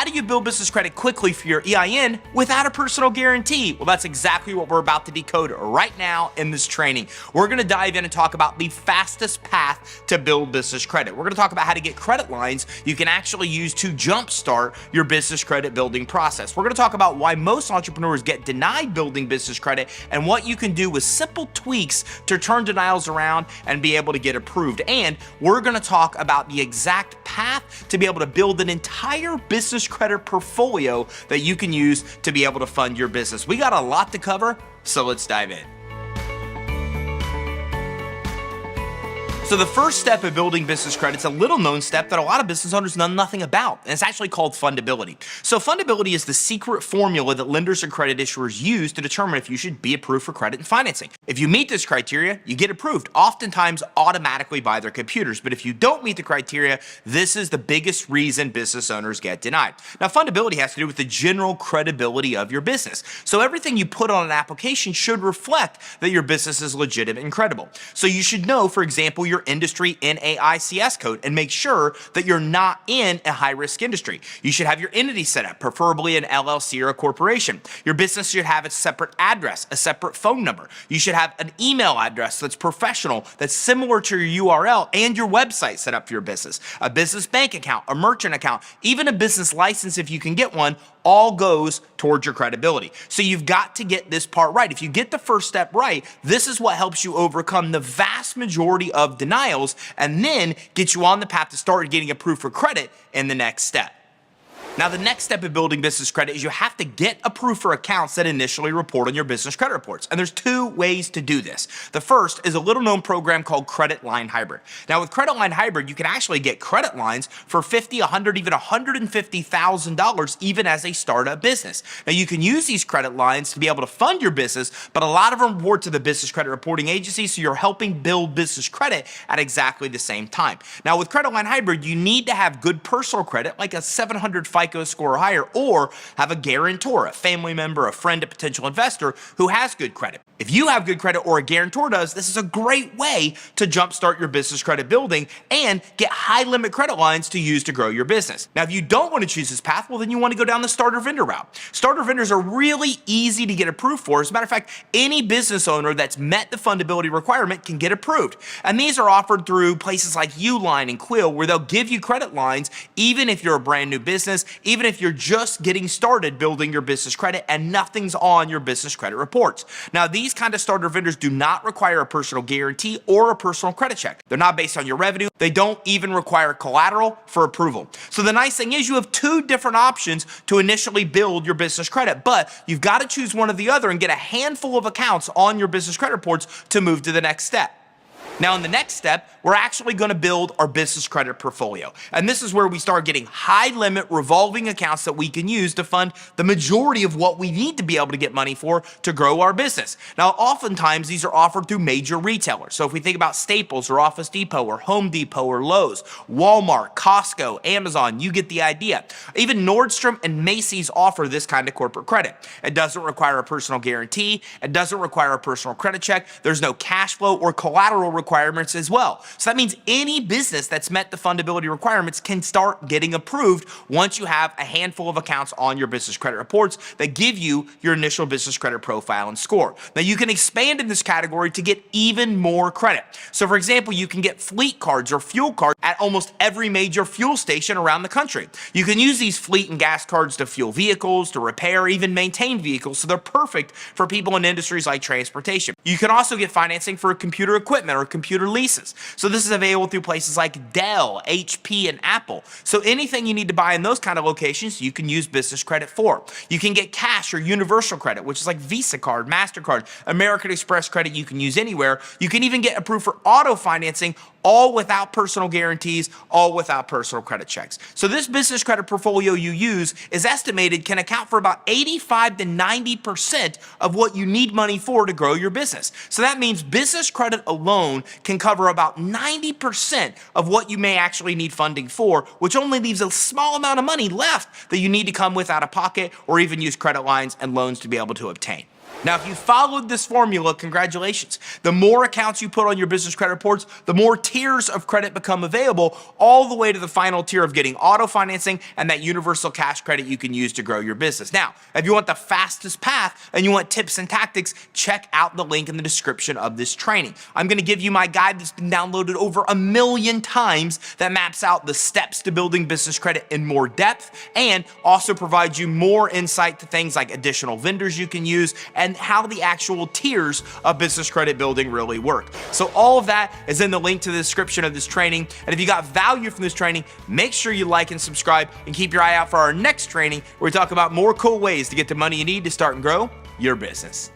how do you build business credit quickly for your EIN without a personal guarantee? Well, that's exactly what we're about to decode right now in this training. We're going to dive in and talk about the fastest path to build business credit. We're going to talk about how to get credit lines you can actually use to jumpstart your business credit building process. We're going to talk about why most entrepreneurs get denied building business credit and what you can do with simple tweaks to turn denials around and be able to get approved. And we're going to talk about the exact path to be able to build an entire business credit portfolio that you can use to be able to fund your business. We got a lot to cover, so let's dive in. So the first step of building business credit is a little known step that a lot of business owners know nothing about, and it's actually called fundability. So fundability is the secret formula that lenders and credit issuers use to determine if you should be approved for credit and financing. If you meet this criteria, you get approved, oftentimes automatically by their computers. But if you don't meet the criteria, this is the biggest reason business owners get denied. Now, fundability has to do with the general credibility of your business. So everything you put on an application should reflect that your business is legitimate and credible. So you should know, for example, your industry NAICS code and make sure that you're not in a high-risk industry. You should have your entity set up, preferably an LLC or a corporation. Your business should have a separate address, a separate phone number. You should have an email address that's professional, that's similar to your URL and your website set up for your business. A business bank account, a merchant account, even a business license if you can get one, all goes towards your credibility. So you've got to get this part right. If you get the first step right, this is what helps you overcome the vast majority of denials and then get you on the path to start getting approved for credit in the next step. Now, the next step of building business credit is you have to get approved for accounts that initially report on your business credit reports. And there's two ways to do this. The first is a little known program called Credit Line Hybrid. Now, with Credit Line Hybrid, you can actually get credit lines for $50,000, $100,000, even $150,000 even as a startup business. Now, you can use these credit lines to be able to fund your business, but a lot of them report to the business credit reporting agency, so you're helping build business credit at exactly the same time. Now, with Credit Line Hybrid, you need to have good personal credit, like a 700 FICO score or higher, or have a guarantor, a family member, a friend, a potential investor who has good credit. If you have good credit or a guarantor does, this is a great way to jumpstart your business credit building and get high limit credit lines to use to grow your business. Now, if you don't want to choose this path, well, then you want to go down the starter vendor route. Starter vendors are really easy to get approved for. As a matter of fact, any business owner that's met the fundability requirement can get approved. And these are offered through places like Uline and Quill, where they'll give you credit lines even if you're a brand new business, even if you're just getting started building your business credit and nothing's on your business credit reports. Now, these kind of starter vendors do not require a personal guarantee or a personal credit check. They're not based on your revenue. They don't even require collateral for approval. So the nice thing is you have two different options to initially build your business credit, but you've got to choose one or the other and get a handful of accounts on your business credit reports to move to the next step. Now, in the next step, we're actually going to build our business credit portfolio. And this is where we start getting high limit revolving accounts that we can use to fund the majority of what we need to be able to get money for to grow our business. Now, oftentimes these are offered through major retailers. So if we think about Staples or Office Depot or Home Depot or Lowe's, Walmart, Costco, Amazon, you get the idea. Even Nordstrom and Macy's offer this kind of corporate credit. It doesn't require a personal guarantee. It doesn't require a personal credit check. There's no cash flow or collateral requirements as well. So that means any business that's met the fundability requirements can start getting approved once you have a handful of accounts on your business credit reports that give you your initial business credit profile and score. Now, you can expand in this category to get even more credit. So for example, you can get fleet cards or fuel cards at almost every major fuel station around the country. You can use these fleet and gas cards to fuel vehicles, to repair, even maintain vehicles, so they're perfect for people in industries like transportation. You can also get financing for computer equipment or computer leases. So this is available through places like Dell, HP, and Apple. So anything you need to buy in those kind of locations, you can use business credit for. You can get cash or universal credit, which is like Visa card, MasterCard, American Express credit you can use anywhere. You can even get approved for auto financing, all without personal guarantees, all without personal credit checks. So this business credit portfolio you use is estimated can account for about 85 to 90% of what you need money for to grow your business. So that means business credit alone can cover about 90% of what you may actually need funding for, which only leaves a small amount of money left that you need to come with out of pocket or even use credit lines and loans to be able to obtain. Now, if you followed this formula, congratulations. The more accounts you put on your business credit reports, the more tiers of credit become available, all the way to the final tier of getting auto financing and that universal cash credit you can use to grow your business. Now, if you want the fastest path and you want tips and tactics, check out the link in the description of this training. I'm gonna give you my guide that's been downloaded over 1 million times that maps out the steps to building business credit in more depth and also provides you more insight to things like additional vendors you can use and how the actual tiers of business credit building really work. So all of that is in the link to the description of this training. And if you got value from this training, make sure you like and subscribe and keep your eye out for our next training where we talk about more cool ways to get the money you need to start and grow your business.